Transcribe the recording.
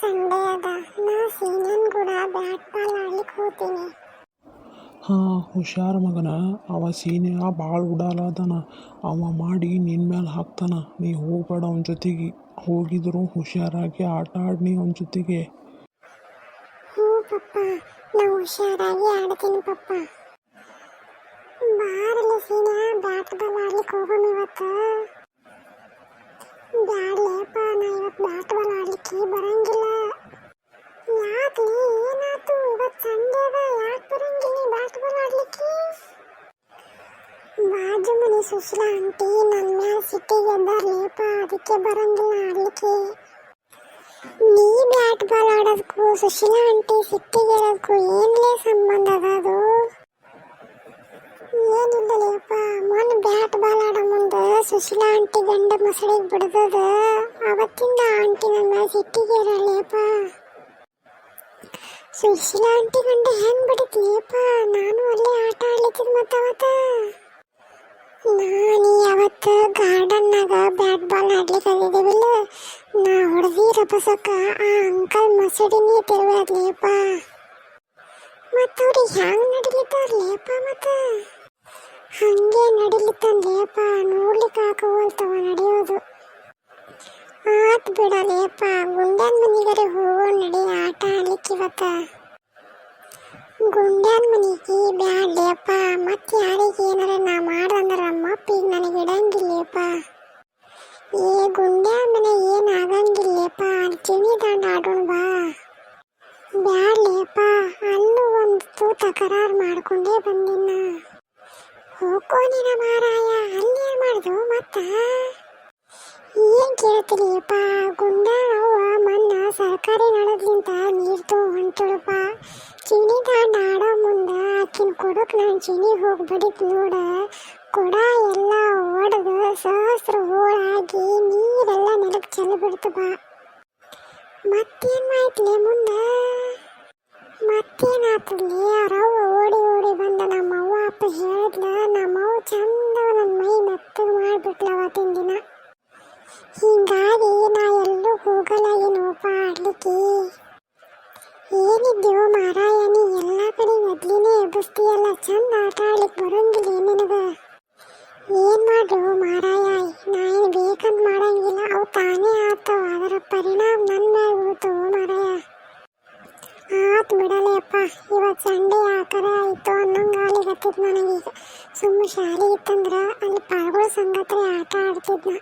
Sunday ಅದ ನಾ ಸೀನಿಯನ್ ಕೂಡ ಬ್ಯಾಟ್ ಬಾಲ್ ಆಡ್ಲಿಕ್ಕೆ ಹೋಗ್ತೀನಿ. ಹಾಂ ಹುಷಾರು ಮಗನ, ಅವ ಸೀನಿಯ ಭಾಳ ಉಡಾಲದಾನ. ಅವ ಮಾಡಿ ನಿನ್ನ ಮೇಲೆ ಹಾಕ್ತಾನ. ನೀ ಹೋಗ್ಬೇಡ ಅವನ ಜೊತೆಗೆ. ಹೋಗಿದ್ರು ಹುಷಾರಾಗಿ ಆಟ ಆಡ್ನಿ ಅವನ ಜೊತೆಗೆ. ಹ್ಞೂ ಪಪ್ಪ, ನಾ ಹುಷಾರಾಗಿ ಆಡ್ತೀನಿ ಪಪ್ಪ. ಬಾರಲ್ಲ ಸೀನಿಯ, ಬ್ಯಾಟ್ ಬಾಲ್ ಆಡ್ಲಿಕ್ಕೆ ಹೋಗೋಣ ಇವತ್ತು. ಬ್ಯಾಡ್ಲೇಪ, ನಾ ಇವತ್ತು ಬ್ಯಾಟ್ ಬಾಲ್ ಆಡ್ಲಿಕ್ಕೆ ಬರಂಗಿಲ್ಲ. ಯಾಕ್ಲಿ, ಏನಾಯ್ತು? ಇವತ್ತು ಸಂಡೇ ಅದ, ಯಾಕೆ ಬರಂಗಿಲ್ಲ ಬ್ಯಾಟ್ ಬಾಲ್ ಆಡ್ಲಿಕ್ಕೆ? ಬಾಜು ಮನೆ ಸುಶೀಲಾ ಆಂಟಿ ನನ್ನ ಮ್ಯಾಲ ಸಿಟ್ಟಿಗೆ ಎದ್ದಾರ್ಲೇಪ, ಅದಕ್ಕೆ ಬರಂಗಿಲ್ಲ ಆಡ್ಲಿಕ್ಕೆ. ನೀ ಬ್ಯಾಟ್ ಬಾಲ್ ಆಡೋದಕ್ಕೂ ಸುಶೀಲಾ ಆಂಟಿ ಸಿಟ್ಟಿಗೆ ಇರೋದಕ್ಕೂ ಏನ್ಲೇ ಸಂಬಂಧ ಅದ? ಅದು ಏನಿಲ್ಲಲೇಪ, ಮೊನ್ನೆ ಬ್ಯಾಟ್ ಬಾಲ್ ಆಡೋ ಮುಂದೆ ಸುಶೀಲಾ ಆಂಟಿ ಗಂಡ ಮೊಸಳಿಗೆ ಬಿಡ್ದದ, ಅವತ್ತಿಂದ ಆಂಟಿ ನನ್ನ ಸಿಟ್ಟಿಗೆ ಇರಲೇಪ. ಸುಶೀಲಾ ಆಂಟಿ ಗಂಡ ಹೆಂಗ್ ಬಿಡಿದ್ಲೇಪ? ನಾನು ಅಲ್ಲೇ ಆಟ ಆಡ್ಲಿಕ್ಕಿದ್ ಮತ್ತವತ್ತ. ನಾನು ಯಾವತ್ತು ಗಾರ್ಡನ್ನಾಗ ಬ್ಯಾಟ್ ಬಾಲ್ ಆಡ್ಲಿಕ್ಕೆ ಆಗಿದ್ದೀವಿಲ್ಲ, ನಾ ಹೊಡೆದಿ ರಭಸಕ್ಕ ಆ ಅಂಕಲ್ ಮೊಸಡಿನೇ ತಿರುವಾದ್ಲೇಪ. ಮತ್ತವ್ರಿಗೆ ಹೆಂಗ್ ನಡಿಲಿತ್ತಾರ್ಲೇಪ? ಮತ್ತ ಹಂಗೆ ನಡಿಲಿತ್ತಂದ್ಲೇಪ, ನೋಡ್ಲಿಕ್ಕೆ ಹಾಕೋಲ್ತವ ನಡೆಯೋದು. ಆತ್ ಬಿಡಲೇಪ, ಗುಂಡ್ಯಾನ್ ಮನಿಗರೆ ಹೋಗೋ ನಡಿ ಆಟ ಆಡ್ಲಿಕ್ಕೆ ಇವತ್ತ. ಗುಂಡ್ಯಾನ್ ಮನಿಗೆ ಬ್ಯಾಡ್ಲೇಪ, ಮತ್ತೆ ಯಾರಿಗೆ ಏನಾರ ನಾ ಮಾಡ್ದಂದ್ರೆ ನಮ್ಮಪ್ಪಿಗೆ ನನಗೆ ಇಡಂಗಿಲ್ಲೇಪ. ಏ ಗುಂಡ್ಯಾನ್ ಮನೆ ಏನು ಆಗಂಗಿಲ್ಲೇಪ, ಅಲ್ಲಿ ಚಿಣಿ ದಾಂಡ ಆಡೋಣ ಬಾ. ಬ್ಯಾಡ್ಲೇಪ, ಅಲ್ಲೂ ಒಂದು ತಕರಾರು ಮಾಡ್ಕೊಂಡೇ ಬಂದಿನ. ಹೋಗೋನಿನ ಮಾರಾಯ, ಅಲ್ಲೇ ಮಾಡ್ದು ಮತ್ತ ಏನ್ ಕೇಳ್ತಿರಿಯಪ್ಪ? ಗುಂಡಾಳವ್ವ ಮನ್ನ ಸರ್ಕಾರಿ ನಳದ್ಲಿಂತ ನೀರು ತಗೋ ಹೊಂಟಳಪ್ಪ. ಚಿನಿ ದಾಂಡ ಆಡೋ ಮುಂದೆ ಆಕಿನ ಕೊಡಕ್ ನಾನು ಚಿನಿ ಹೋಗಿ ಬಡಿತ್ ನೋಡ, ಕೊಡ ಎಲ್ಲ ಒಡೆದು ಸಹಸ್ರ ಹೋಳಾಗಿ ನೀರೆಲ್ಲ ನೆಲಕ್ಕೆ ಚೆಲ್ಲಿ ಬಿಡ್ತು ಬಾ. ಮತ್ತೇನ್ ಮಾಡ್ಲಿ ಮುಂದೆ? ಮತ್ತೇನಾತಲ್ಲಿ? ಅವ್ರವ್ವ ಓಡಿ ಓಡಿ ಬಂದ ನಮ್ಮವ್ವ ಅಪ್ಪ ಹೇಳಿದ್ಲ, ನಮ್ಮವ್ವ ಚಂದ ನನ್ನ ಮೈ ಮೆತ್ತಗೆ ಮಾಡಿಬಿಟ್ಲ ಅವತ್ತಿನ ದಿನ. ಹಿಂಗಾಗಿ ನಾ ಎಲ್ಲೂ ಹೋಗಲಾಗೇನೋಪ ಆಡ್ಲಿಕ್ಕೆ. ಏನಿದ್ದೀವೋ ಮಾರಾಯ, ನೀ ಎಲ್ಲ ಕಡೆ ಮೊದ್ಲಿನೇ ಎಬ್ಬಿಸ್ತೀಯಲ್ಲ, ಚಂದ ಆಟ ಆಡ್ಲಿಕ್ಕೆ ಬರೋಂಗಿಲ್ಲ ನಿನಗ. ಏನ್ ಮಾಡ್ರು ಮಾರಾಯ, ನಾ ಏನು ಬೇಕಂತ ಮಾಡಂಗಿಲ್ಲ, ಅವು ತಾನೇ ಆಗ್ತಾವ, ಅದರ ಪರಿಣಾಮ ನನ್ನ ಮ್ಯಾಗ ಬೀಳ್ತಾವ ಮಾರಾಯ. ಆತ್ ಬಿಡಲೇಪ್ಪ, ಇವತ್ತು ಸಂಡೇ ಆಕರ ಆಯಿತು ಅನ್ನಂಗೆ ಆಲಿಗತ್ತಿದ್ ನನಗೀಗ. ಸುಮ್ಮ ಶಾಲೆ ಇತ್ತಂದ್ರೆ ಅಲ್ಲಿ ಪಾಳ್ಗಳ ಸಂಗತ್ರೆ ಆಟ ಆಡ್ತಿದ್ನ.